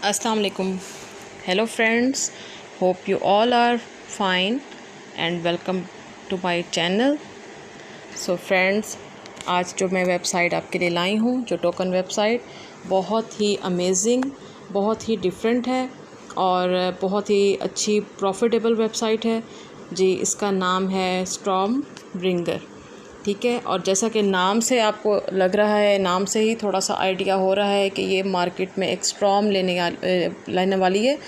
अस्सलाम वालेकुम। Hello friends, hope you all are fine and welcome to my channel. So friends, आज जो मैं वेबसाइट आपके लिए लाई हूँ, जो टोकन वेबसाइट, बहुत ही अमेजिंग, बहुत ही डिफरेंट है और बहुत ही अच्छी प्रॉफिटेबल वेबसाइट है जी। इसका नाम है स्टॉर्म ब्रिंगर, ठीक है। और जैसा कि नाम से आपको लग रहा है, नाम से ही थोड़ा सा आइडिया हो रहा है कि ये मार्केट में एक स्टॉर्म लेने वाली है,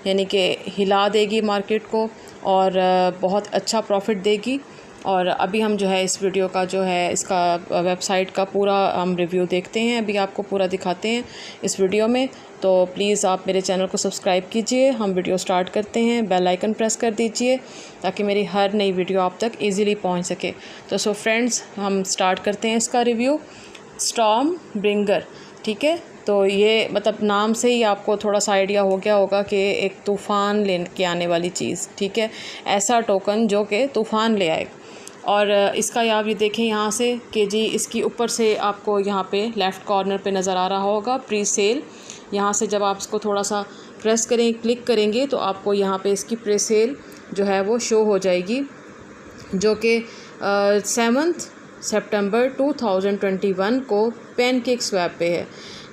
यानी कि हिला देगी मार्केट को और बहुत अच्छा प्रॉफिट देगी। और अभी हम जो है इस वीडियो का जो है इसका वेबसाइट का पूरा हम रिव्यू देखते हैं, अभी आपको पूरा दिखाते हैं इस वीडियो में। तो प्लीज़ आप मेरे चैनल को सब्सक्राइब कीजिए। हम वीडियो स्टार्ट करते हैं, बेल आइकन प्रेस कर दीजिए ताकि मेरी हर नई वीडियो आप तक इजीली पहुंच सके। तो सो फ्रेंड्स, हम स्टार्ट करते हैं इसका रिव्यू। स्टॉर्म ब्रिंगर, ठीक है। तो ये मतलब नाम से ही आपको थोड़ा सा आइडिया हो गया होगा कि एक तूफ़ान ले के आने वाली चीज़, ठीक है। ऐसा टोकन जो कि तूफ़ान ले आए। और इसका आप ये देखें यहाँ से कि जी इसकी ऊपर से आपको यहाँ पे लेफ़्ट कॉर्नर पे नज़र आ रहा होगा प्री सेल। यहाँ से जब आप इसको थोड़ा सा प्रेस करें, क्लिक करेंगे तो आपको यहाँ पे इसकी प्री सेल जो है वो शो हो जाएगी, जो कि 7 सितंबर 2021 को पैनकेक स्वैप पे है,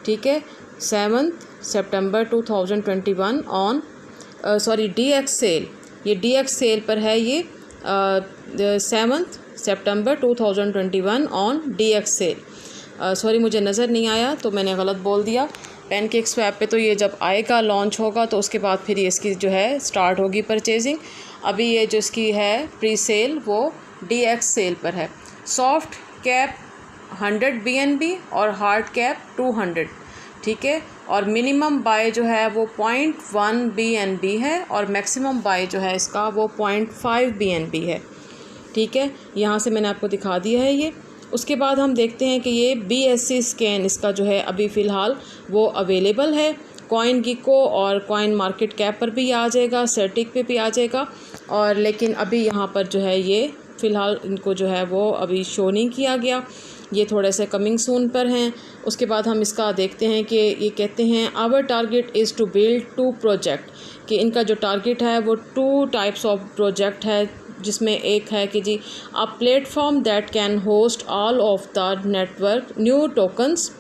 ठीक है। 7 सितंबर 2021 ऑन DX सेल, ये DX सेल पर है। ये 7 सितंबर 2021 ऑन DX सेल। मुझे नज़र नहीं आया तो मैंने गलत बोल दिया। पैनकेक स्वैप पे तो ये जब आएगा, लॉन्च होगा, तो उसके बाद फिर ये इसकी जो है स्टार्ट होगी परचेजिंग। अभी ये जो इसकी है प्री सेल वो DX सेल पर है। सॉफ्ट कैप 100 BNB और हार्ड कैप 200, ठीक है। और मिनिमम बाय जो है वो 0.1 BNB है और मैक्सिमम बाय जो है इसका वो 0.5 BNB है, ठीक है। यहाँ से मैंने आपको दिखा दिया है ये। उसके बाद हम देखते हैं कि ये BSC स्कैन इसका जो है अभी फ़िलहाल वो अवेलेबल है। कॉइन गिको और कॉइन मार्केट कैप पर भी आ जाएगा, सर्टिक पे भी आ जाएगा। और लेकिन अभी यहाँ पर जो है ये फ़िलहाल इनको जो है वो अभी शो नहीं किया गया, ये थोड़े से कमिंग सून पर हैं। उसके बाद हम इसका देखते हैं कि ये कहते हैं our target is to build 2 project, कि इनका जो टारगेट है वो 2 टाइप्स ऑफ प्रोजेक्ट है, जिसमें एक है कि जी a platform that can host all of the network new tokens,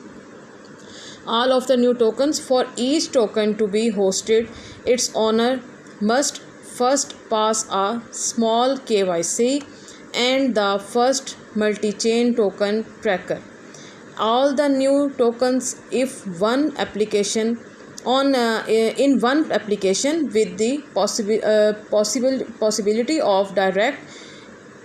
all of the new tokens. For each token to be hosted, its owner must first pass a small KYC and the first multi-chain token tracker. All the new tokens, if one application in one application with the possibility of direct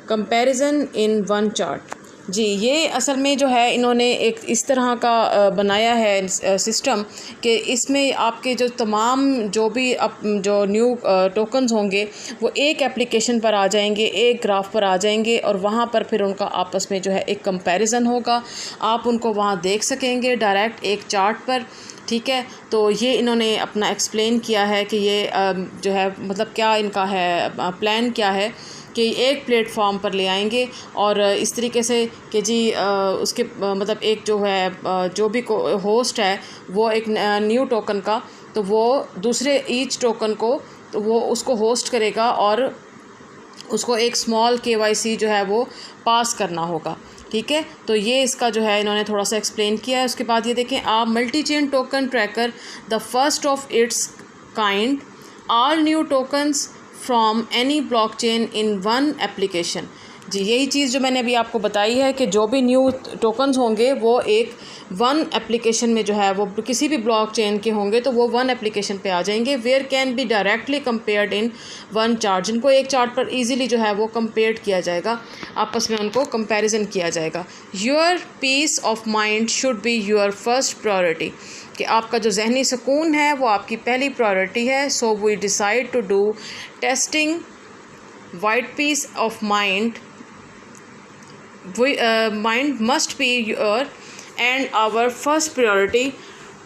comparison in one chart. जी, ये असल में जो है इन्होंने एक इस तरह का बनाया है सिस्टम कि इसमें आपके जो तमाम जो न्यू टोकन्स होंगे वो एक एप्लीकेशन पर आ जाएंगे, एक ग्राफ पर आ जाएंगे और वहाँ पर फिर उनका आपस में जो है एक कंपैरिजन होगा। आप उनको वहाँ देख सकेंगे डायरेक्ट एक चार्ट पर, ठीक है। तो ये इन्होंने अपना एक्सप्लेन किया है कि ये जो है मतलब क्या इनका है प्लान क्या है कि एक प्लेटफॉर्म पर ले आएंगे और इस तरीके से कि जी उसके मतलब एक जो है जो भी होस्ट है वो एक न्यू टोकन का, तो वो दूसरे ईच टोकन को तो वो उसको होस्ट करेगा और उसको एक स्मॉल KYC जो है वो पास करना होगा, ठीक है। तो ये इसका जो है इन्होंने थोड़ा सा एक्सप्लेन किया है। उसके बाद ये देखें, a multi chain token tracker the first of its kind, all new tokens from any blockchain in one application. जी, यही चीज़ जो मैंने अभी आपको बताई है कि जो भी न्यू टोकन्स होंगे वो एक वन एप्लीकेशन में जो है वो किसी भी ब्लॉकचेन के होंगे तो वो वन एप्लीकेशन पे आ जाएंगे। Where can be directly compared in one chart, जिनको एक चार्ट पर इजीली जो है वो कंपेयर किया जाएगा, आपस में उनको कंपैरिजन किया जाएगा। Your peace of mind should be your first priority, कि आपका जो जहनी सुकून है वो आपकी पहली प्रायोरिटी है। So we decide to do testing white peace of mind, mind must be your and our first priority.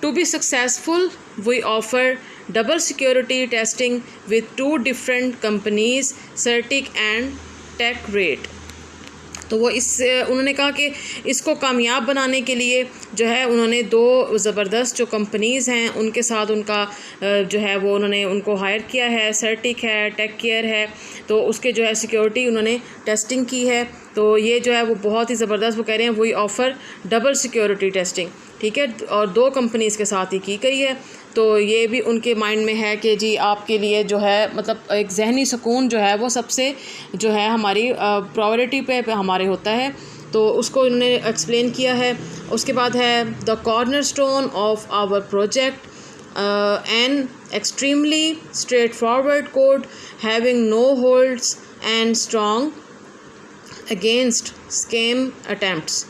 To be successful, we offer double security testing with 2 different companies, Certic and TechRate. तो वो उन्होंने कहा कि इसको कामयाब बनाने के लिए जो है उन्होंने 2 ज़बरदस्त जो कंपनीज़ हैं उनके साथ उनका जो है वो उन्होंने उनको हायर किया है। सर्टिक है, टेक केयर है, तो उसके जो है सिक्योरिटी उन्होंने टेस्टिंग की है। तो ये जो है वो बहुत ही ज़बरदस्त, वो कह रहे हैं वही ऑफ़र डबल सिक्योरिटी टेस्टिंग, ठीक है, और 2 कंपनीज़ के साथ ही की गई है। तो ये भी उनके माइंड में है कि जी आपके लिए जो है मतलब एक जहनी सुकून जो है वो सबसे जो है हमारी प्रायोरिटी पे हमारे होता है। तो उसको इन्होंने एक्सप्लेन किया है। उसके बाद है the corner stone of our project an extremely straightforward code having no holds and strong against scam attempts.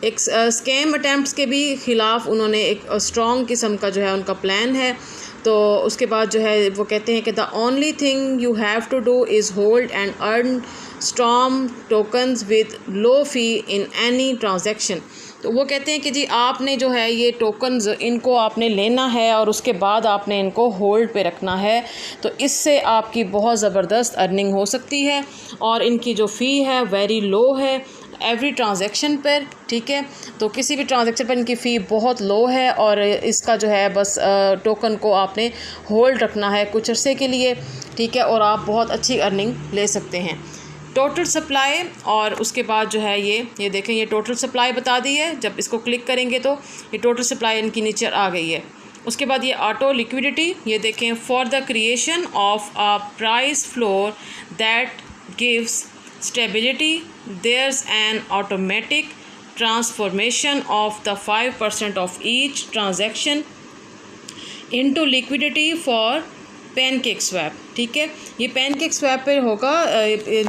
एक स्कैम अटैम्प्ट्स के भी ख़िलाफ़ उन्होंने एक स्ट्रॉन्ग किस्म का जो है उनका प्लान है। तो उसके बाद जो है वो कहते हैं कि the only thing you have to do is hold and earn storm tokens with low fee in any transaction. तो वो कहते हैं कि जी आपने जो है ये टोकन्स इनको आपने लेना है और उसके बाद आपने इनको होल्ड पे रखना है। तो इससे आपकी बहुत ज़बरदस्त अर्निंग हो सकती है और इनकी जो फ़ी है वेरी लो है एवरी ट्रांजैक्शन पर, ठीक है। तो किसी भी ट्रांजैक्शन पर इनकी फ़ी बहुत लो है और इसका जो है बस टोकन को आपने होल्ड रखना है कुछ अरसे के लिए, ठीक है, और आप बहुत अच्छी अर्निंग ले सकते हैं। टोटल सप्लाई, और उसके बाद जो है ये देखें ये टोटल सप्लाई बता दी है। जब इसको क्लिक करेंगे तो ये टोटल सप्लाई इनकी नीचे आ गई है। उसके बाद ये ऑटो लिक्विडिटी, ये देखें for the creation of a price floor that gives stability there's an automatic transformation of the 5% of each transaction into liquidity for pancake swap, ठीक है। ये pancake swap पे होगा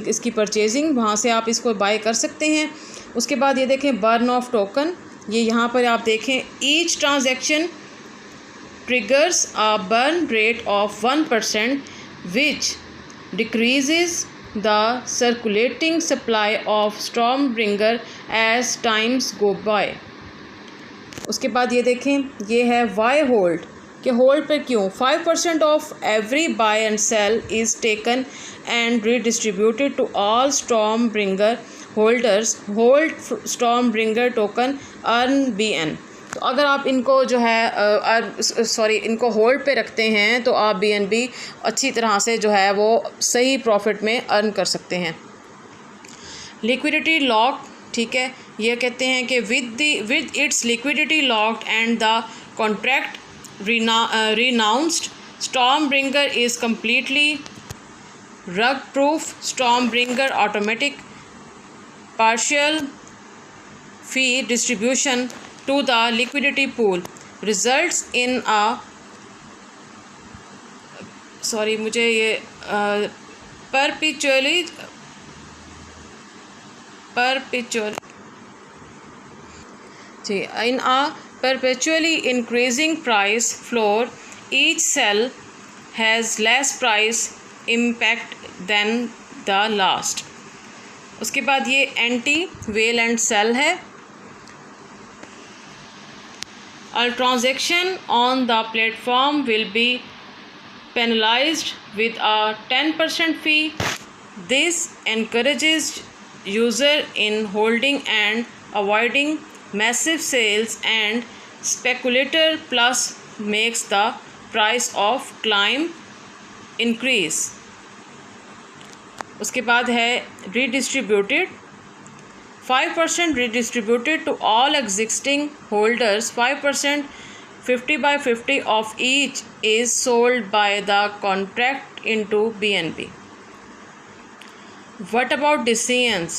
इसकी परचेजिंग, वहाँ से आप इसको बाय कर सकते हैं। उसके बाद ये देखें बर्न ऑफ टोकन, ये यहाँ पर आप देखें each transaction triggers a burn rate of 1% which decreases the circulating supply of Stormbringer as times go by। उसके बाद ये देखें ये है वाई होल्ड, कि होल्ड पे क्यों 5% of every buy and sell is taken and redistributed to all Stormbringer holders hold Stormbringer token earn BN। तो अगर आप इनको जो है इनको होल्ड पे रखते हैं तो आप BNB अच्छी तरह से जो है वो सही प्रॉफिट में अर्न कर सकते हैं। लिक्विडिटी लॉक, ठीक है, ये कहते हैं कि with its liquidity locked and the contract renounced Stormbringer is completely rug proof Stormbringer automatic partial fee distribution to the liquidity pool results in a मुझे ये perpetually in a perpetually increasing price floor each cell has less price impact than the last। उसके बाद ये anti whale and cell है। A transaction on the platform will be penalized with a 10% fee. This encourages user in holding and avoiding massive sales and speculator plus makes the price of climb increase। उसके बाद है redistributed 5% redistributed to all existing holders, 5% 50/50 of each is sold by the contract into BNB। What about decisions?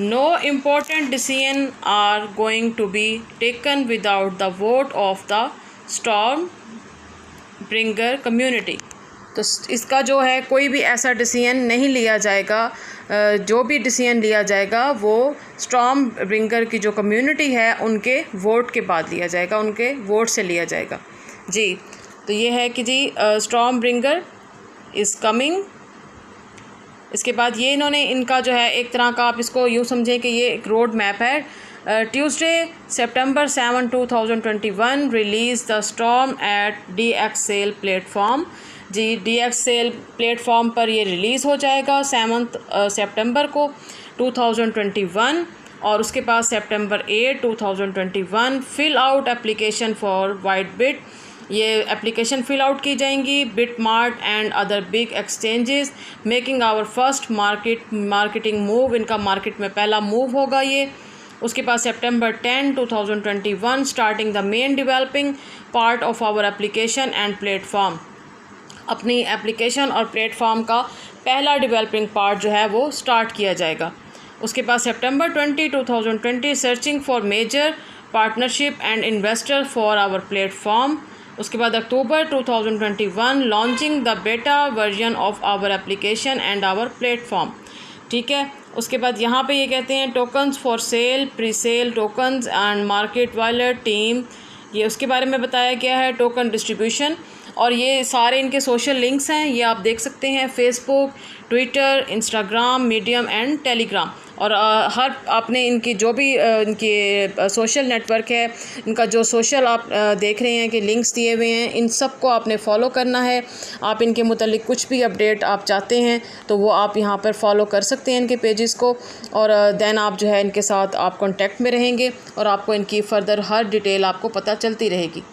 No important decisions are going to be taken without the vote of the Stormbringer community। तो इसका जो है कोई भी ऐसा decision नहीं लिया जाएगा, जो भी डिसीजन लिया जाएगा वो Stormbringer की जो कम्युनिटी है उनके वोट के बाद लिया जाएगा, उनके वोट से लिया जाएगा जी। तो ये है कि जी Stormbringer इज़ कमिंग। इसके बाद ये इन्होंने इनका जो है एक तरह का आप इसको यूँ समझें कि ये एक रोड मैप है। Tuesday, September 7, 2021 release the Storm at DXSale platform जी DX सेल प्लेटफॉर्म पर ये रिलीज़ हो जाएगा 7 सितंबर को 2021। और उसके बाद सितंबर 8 2021 fill out application for WhiteBIT, ये एप्लीकेशन फिल आउट की जाएंगी BitMart and other big exchanges, making our first marketing move, इनका मार्केट में पहला मूव होगा ये। उसके बाद सितंबर 10 2021 starting the main developing part of our application and platform, अपनी एप्लीकेशन और प्लेटफॉर्म का पहला डेवलपिंग पार्ट जो है वो स्टार्ट किया जाएगा। उसके बाद सितंबर 20 2020 searching for major partnership and investor for our platform. उसके बाद October 2021 launching the beta version of our application and our platform, ठीक है। उसके बाद यहाँ पे ये कहते हैं tokens for sale, pre sale tokens and market wallet team, ये उसके बारे में बताया गया है, टोकन डिस्ट्रीब्यूशन। और ये सारे इनके सोशल लिंक्स हैं, ये आप देख सकते हैं, Facebook, Twitter, Instagram, medium and Telegram. और हर आपने इनकी जो भी इनके सोशल नेटवर्क है, इनका जो सोशल आप देख रहे हैं कि लिंक्स दिए हुए हैं, इन सब को आपने फॉलो करना है। आप इनके मुतालिक कुछ भी अपडेट आप चाहते हैं तो वो आप यहाँ पर फॉलो कर सकते हैं इनके पेजेस को, और देन आप जो है इनके साथ आप कांटेक्ट में रहेंगे और आपको इनकी फ़र्दर हर डिटेल आपको पता चलती रहेगी।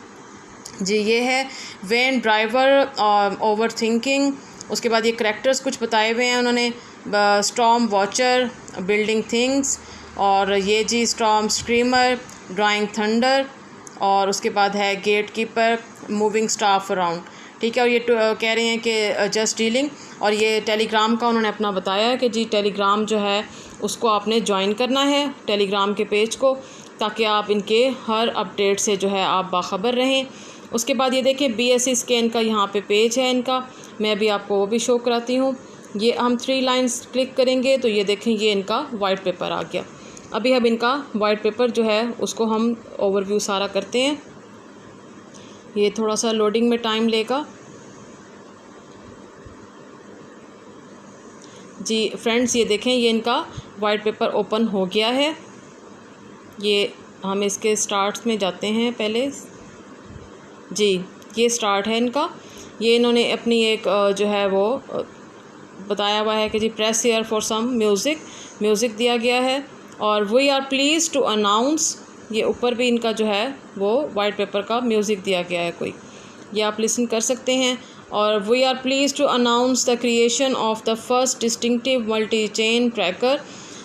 जी ये है वेन ड्राइवर ओवर थिंकिंग। उसके बाद ये करैक्टर्स कुछ बताए हुए हैं उन्होंने, स्टॉर्म वॉचर, बिल्डिंग थिंग्स, और ये जी स्टॉर्म स्क्रीमर, ड्राइंग थंडर, और उसके बाद है gatekeeper, moving stuff around, ठीक है। और ये कह रहे हैं कि जस्ट डीलिंग, और ये टेलीग्राम का उन्होंने अपना बताया है कि जी टेलीग्राम जो है उसको आपने ज्वाइन करना है, टेलीग्राम के पेज को, ताकि आप इनके हर अपडेट से जो है आप बाखबर रहें। उसके बाद ये देखें BSE स्कैन का यहाँ पे पेज है इनका, मैं अभी आपको वो भी शो कराती हूँ। ये हम 3 लाइंस क्लिक करेंगे तो ये देखें ये इनका वाइट पेपर आ गया। अभी हम इनका वाइट पेपर जो है उसको हम ओवरव्यू सारा करते हैं, ये थोड़ा सा लोडिंग में टाइम लेगा। जी फ्रेंड्स ये देखें ये इनका वाइट पेपर ओपन हो गया है। ये हम इसके स्टार्ट्स में जाते हैं पहले, जी ये स्टार्ट है इनका। ये इन्होंने अपनी एक जो है वो बताया हुआ है कि जी press here for some music दिया गया है। और we are please to announce, ये ऊपर भी इनका जो है वो वाइट पेपर का म्यूज़िक दिया गया है कोई, ये आप लिसन कर सकते हैं। और we are please to announce the creation of the first distinctive multi chain tracker,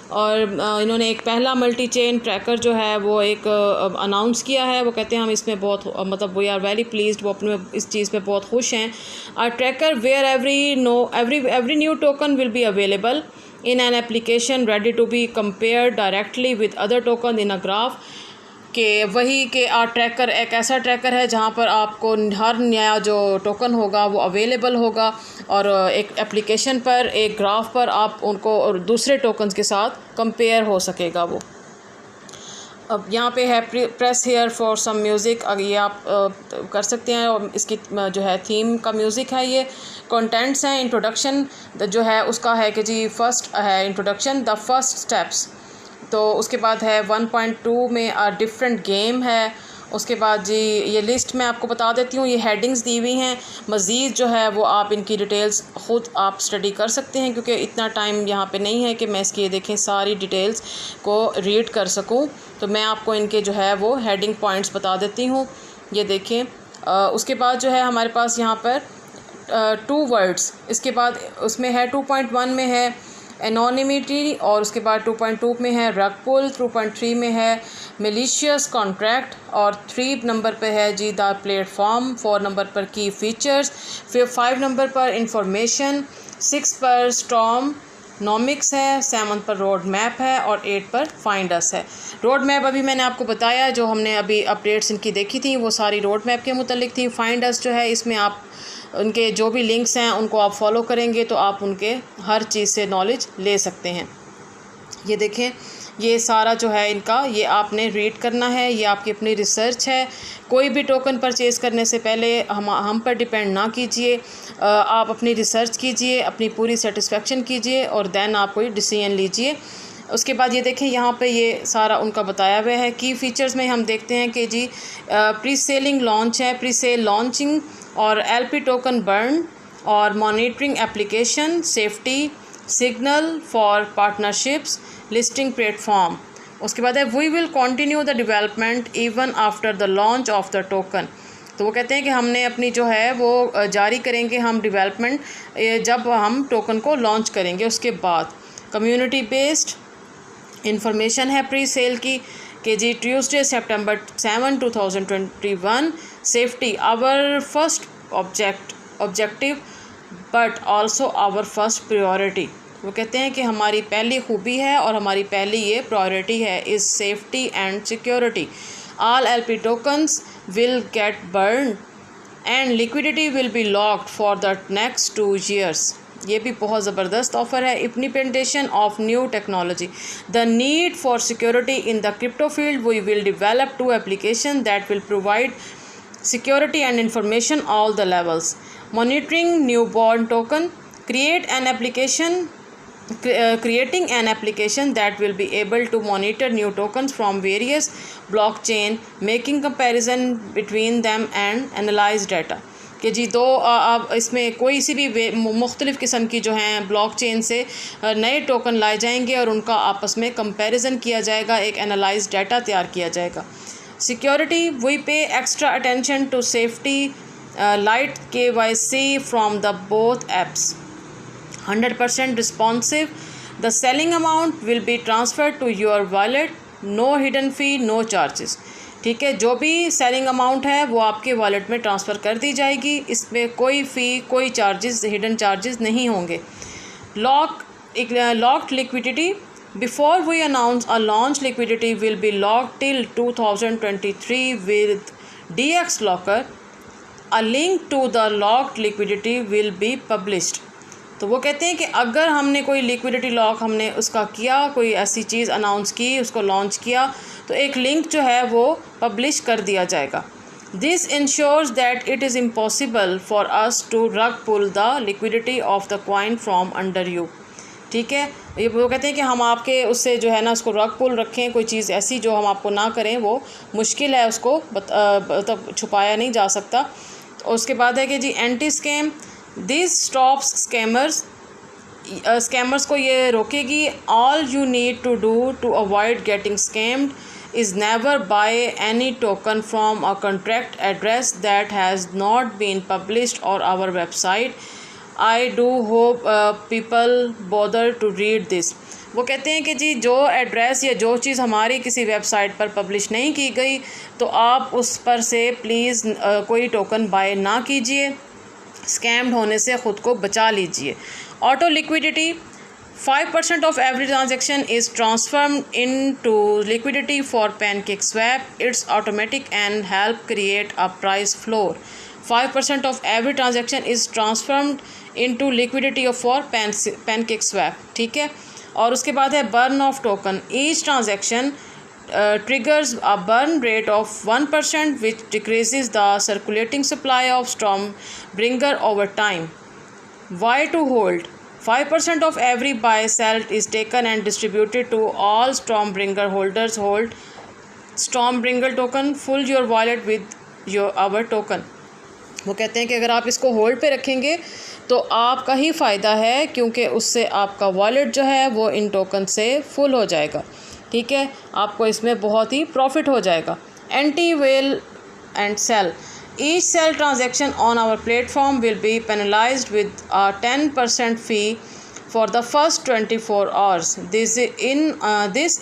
और इन्होंने एक पहला मल्टी चेन ट्रैकर जो है वो एक अनाउंस किया है। वो कहते हैं हम इसमें बहुत मतलब वी आर वेरी प्लीज्ड, वो अपने इस चीज़ पे बहुत खुश हैं। A tracker where every new token will be available in an application ready to be compare directly with other token in a graph, कि वही कि ट्रैकर एक ऐसा ट्रैकर है जहाँ पर आपको हर नया जो टोकन होगा वो अवेलेबल होगा, और एक एप्लीकेशन पर एक ग्राफ पर आप उनको और दूसरे टोकन्स के साथ कंपेयर हो सकेगा वो। अब यहाँ पे है press here for some music, अगर ये आप कर सकते हैं। और इसकी जो है थीम का म्यूज़िक है, ये कंटेंट्स हैं। इंट्रोडक्शन जो है उसका है कि जी फर्स्ट है इंट्रोडक्शन द फर्स्ट स्टेप्स, तो उसके बाद है 1.2 में डिफरेंट गेम है। उसके बाद जी ये लिस्ट मैं आपको बता देती हूँ, ये हेडिंग्स दी हुई हैं। मज़ीद जो है वो आप इनकी डिटेल्स ख़ुद आप स्टडी कर सकते हैं, क्योंकि इतना टाइम यहाँ पे नहीं है कि मैं इसकी देखें सारी डिटेल्स को रीड कर सकूँ। तो मैं आपको इनके जो है वो हेडिंग पॉइंट्स बता देती हूँ, ये देखें। उसके बाद जो है हमारे पास यहाँ पर 2 वर्ड्स, इसके बाद उसमें है 2.1 में है एनोनिमिटी, और उसके बाद 2.2 में है रग पुल, 2.3 में है मिलिशियस कॉन्ट्रैक्ट, और 3 नंबर पे है जी द प्लेटफॉर्म, 4 नंबर पर की फीचर्स, फिर 5 नंबर पर इंफॉर्मेशन, 6 पर स्टॉर्म नॉमिक्स है, 7 पर रोड मैप है, और 8 पर फाइंड अस है। रोड मैप अभी मैंने आपको बताया, जो हमने अभी अपडेट्स इनकी देखी थी वो सारी रोड मैप के मुतालिक थी। फाइंड अस जो है इसमें आप उनके जो भी लिंक्स हैं उनको आप फॉलो करेंगे तो आप उनके हर चीज़ से नॉलेज ले सकते हैं। ये देखें ये सारा जो है इनका ये आपने रीड करना है, ये आपकी अपनी रिसर्च है। कोई भी टोकन परचेज़ करने से पहले हम पर डिपेंड ना कीजिए, आप अपनी रिसर्च कीजिए, अपनी पूरी सेटिस्फेक्शन कीजिए, और देन आप कोई डिसीजन लीजिए। उसके बाद ये देखें यहाँ पे ये सारा उनका बताया हुआ है। की फ़ीचर्स में हम देखते हैं कि जी प्री सेलिंग लॉन्च है, प्री सेल लॉन्चिंग, और LP टोकन बर्न, और monitoring application safety signal for partnerships listing platform. उसके बाद है we will continue the development even after the launch of the token. तो वो कहते हैं कि हमने अपनी जो है वो जारी करेंगे हम डेवलपमेंट जब हम टोकन को लॉन्च करेंगे उसके बाद। कम्युनिटी बेस्ड इंफॉर्मेशन है प्री सेल की कि जी Tuesday September 7, 2021 safety our first objective but also our first priority. वो कहते हैं कि हमारी पहली खूबी है और हमारी पहली ये प्रायोरिटी है is safety and security. All LP tokens will get burned and liquidity will be locked for the next 2 years। ये भी बहुत ज़बरदस्त ऑफ़र है। Implementation of new technology the need for security in the crypto field we will develop 2 application that will provide security and information all the levels। monitoring newborn token creating an application that will be able to monitor new tokens from various blockchain making comparison between them and analyze data। कि जी दो अब इसमें कोई सी भी मुख्तलिफ़ किस्म की जो हैं ब्लॉकचेन से नए टोकन लाए जाएंगे और उनका आपस में कंपैरिजन किया जाएगा, एक एनालाइज डाटा तैयार किया जाएगा। Security we pay extra attention to safety light KYC from the both apps 100% responsive। The selling amount will be transferred to your wallet, no hidden fee, no charges। ठीक है, जो भी सेलिंग अमाउंट है वो आपके वॉलेट में transfer कर दी जाएगी, इसमें कोई फ़ी कोई चार्जेस हिडन चार्जेस नहीं होंगे। Locked liquidity before we announce a launch liquidity will be locked till 2023 with DX locker. A link to the locked liquidity will be published. तो वो कहते हैं कि अगर हमने कोई लिक्विडिटी लॉक हमने उसका किया, कोई ऐसी चीज़ अनाउंस की, उसको लॉन्च किया, तो एक लिंक जो है वो पब्लिश कर दिया जाएगा। This ensures that it is impossible for us to rug pull the liquidity of the coin from under you. ठीक है, ये वो कहते हैं कि हम आपके उससे जो है ना उसको रग पुल रखें, कोई चीज़ ऐसी जो हम आपको ना करें वो मुश्किल है, उसको मतलब छुपाया नहीं जा सकता। उसके बाद है कि जी anti scam this stops scammers को ये रोकेगी। All you need to do to avoid getting scammed is never buy any token from a contract address that has not been published or our website. I do hope people bother to read this. वो कहते हैं कि जी जो address या जो चीज़ हमारी किसी website पर पब्लिश नहीं की गई तो आप उस पर से प्लीज़ कोई टोकन बाय ना कीजिए, स्कैम्ड होने से ख़ुद को बचा लीजिए। Auto liquidity 5% of every transaction is transformed into liquidity for PancakeSwap। It's automatic and help create a price floor। 5% of every transaction is transformed into liquidity for PancakeSwap। ठीक है, और उसके बाद है burn of token। Each transaction triggers a burn rate of 1% which decreases the circulating supply of Stormbringer over time। Why to hold 5% of every buy sell is taken and distributed to all Stormbringer holders। Hold Stormbringer token, full your wallet with our token। वो कहते हैं कि अगर आप इसको hold पे रखेंगे तो आपका ही फ़ायदा है, क्योंकि उससे आपका वॉलेट जो है वो इन टोकन से फुल हो जाएगा। ठीक है, आपको इसमें बहुत ही प्रॉफिट हो जाएगा। Anti whale and sell each sell transaction on our platform will be penalized with a 10% fee for the first 24 hours। This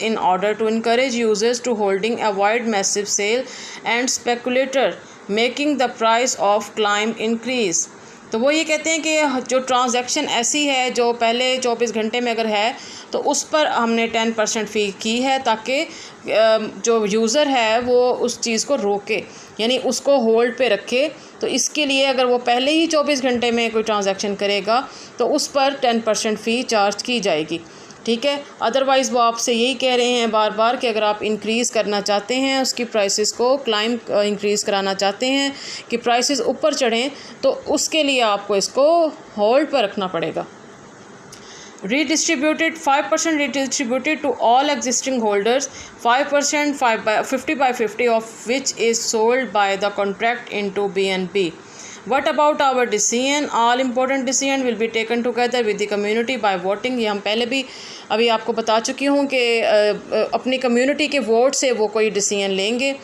in order to encourage users to holding, avoid massive sale and speculator making the price of climb increase। तो वो ये कहते हैं कि जो transaction ऐसी है जो पहले 24 घंटे में अगर है तो उस पर हमने 10% फ़ी की है ताकि जो यूज़र है वो उस चीज़ को रोके, यानी उसको होल्ड पे रखे। तो इसके लिए अगर वो पहले ही 24 घंटे में कोई ट्रांजैक्शन करेगा तो उस पर 10% फ़ी चार्ज की जाएगी। ठीक है, अदरवाइज़ वो आपसे यही कह रहे हैं बार बार कि अगर आप इंक्रीज़ करना चाहते हैं, उसकी प्राइसेस को क्लाइंब इंक्रीज़ कराना चाहते हैं कि प्राइसेस ऊपर चढ़ें, तो उसके लिए आपको इसको होल्ड पर रखना पड़ेगा। Redistributed 5% redistributed to all existing holders, 5% 50 by 50 of which is sold by the contract into BNB। What about our decision, all important decision will be taken together with the community by voting. ये हम पहले भी अभी आपको बता चुकी हूँ कि अपनी कम्युनिटी के वोट से वो कोई डिसीजन लेंगे।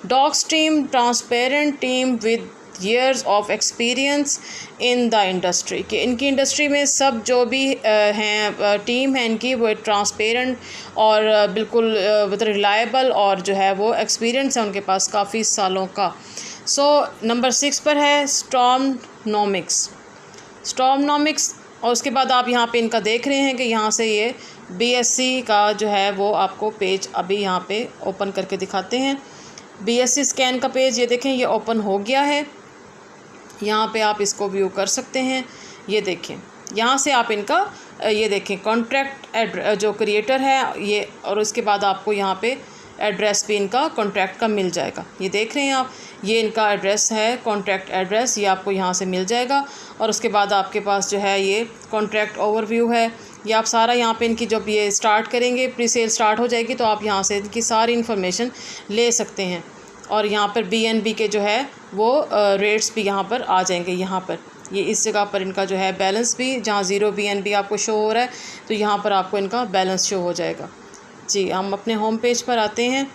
Doxxed team transparent team with years of experience in the industry, कि इनकी इंडस्ट्री में सब जो भी हैं टीम है इनकी वो ट्रांसपेरेंट और बिल्कुल रिलायबल और जो है वो एक्सपीरियंस है उनके पास काफ़ी सालों का। सो नंबर 6 पर है स्टॉर्मनॉमिक्स। और उसके बाद आप यहाँ पे इनका देख रहे हैं कि यहाँ से ये BSc का जो है वो आपको पेज अभी यहाँ पे ओपन करके दिखाते हैं। BSc स्कैन का पेज ये देखें, ये ओपन हो गया है। यहाँ पे आप इसको व्यू कर सकते हैं। ये देखें, यहाँ से आप इनका ये देखें कॉन्ट्रैक्ट जो क्रिएटर है ये, और उसके बाद आपको यहाँ पे एड्रेस भी इनका कॉन्ट्रैक्ट का मिल जाएगा। ये देख रहे हैं आप, ये इनका एड्रेस है, कॉन्ट्रैक्ट एड्रेस, ये आपको यहाँ से मिल जाएगा। और उसके बाद आपके पास जो है ये कॉन्ट्रैक्ट ओवरव्यू है। ये आप सारा यहाँ पे इनकी जब ये स्टार्ट करेंगे, प्री सेल स्टार्ट हो जाएगी तो आप यहाँ से इनकी सारी इन्फॉर्मेशन ले सकते हैं। और यहाँ पर BNB के जो है वो रेट्स भी यहाँ पर आ जाएंगे। यहाँ पर ये इस जगह पर इनका जो है बैलेंस भी, जहाँ 0 BNB आपको शो हो रहा है तो यहाँ पर आपको इनका बैलेंस शो हो जाएगा। जी, हम अपने होम पेज पर आते हैं।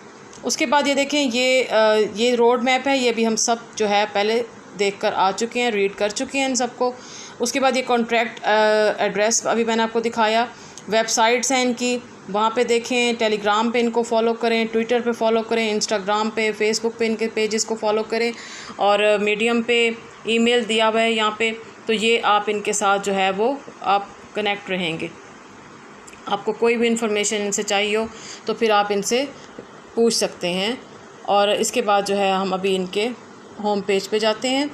उसके बाद ये देखें, ये रोड मैप है, ये भी हम सब जो है पहले देख कर आ चुके हैं, रीड कर चुके हैं इन सबको। उसके बाद ये कॉन्ट्रैक्ट एड्रेस अभी मैंने आपको दिखाया। वेबसाइट्स हैं इनकी, वहाँ पे देखें। टेलीग्राम पे इनको फॉलो करें, ट्विटर पे फॉलो करें, इंस्टाग्राम पे, फेसबुक पे इनके पेजेस को फॉलो करें, और मीडियम पे ईमेल दिया हुआ है यहाँ पे। तो ये आप इनके साथ जो है वो आप कनेक्ट रहेंगे। आपको कोई भी इंफॉर्मेशन इनसे चाहिए हो तो फिर आप इनसे पूछ सकते हैं। और इसके बाद जो है हम अभी इनके होम पेज पे जाते हैं।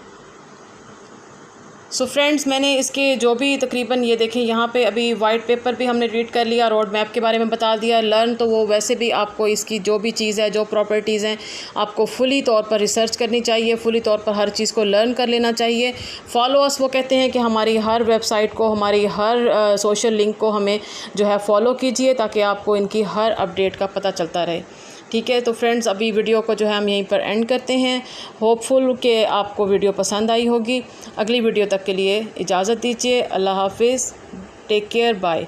सो फ्रेंड्स, मैंने इसके जो भी तकरीबन ये देखें यहाँ पे अभी वाइट पेपर भी हमने रीड कर लिया, रोड मैप के बारे में बता दिया। लर्न तो वो वैसे भी आपको इसकी जो भी चीज़ है, जो प्रॉपर्टीज़ हैं, आपको फुली तौर पर रिसर्च करनी चाहिए, फुली तौर पर हर चीज़ को लर्न कर लेना चाहिए। फॉलोअर्स वो कहते हैं कि हमारी हर वेबसाइट को, हमारी हर सोशल लिंक को हमें जो है फॉलो कीजिए ताकि आपको इनकी हर अपडेट का पता चलता रहे। ठीक है, तो फ्रेंड्स अभी वीडियो को जो है हम यहीं पर एंड करते हैं। होपफुल कि आपको वीडियो पसंद आई होगी। अगली वीडियो तक के लिए इजाज़त दीजिए। अल्लाह हाफिज़, टेक केयर, बाय।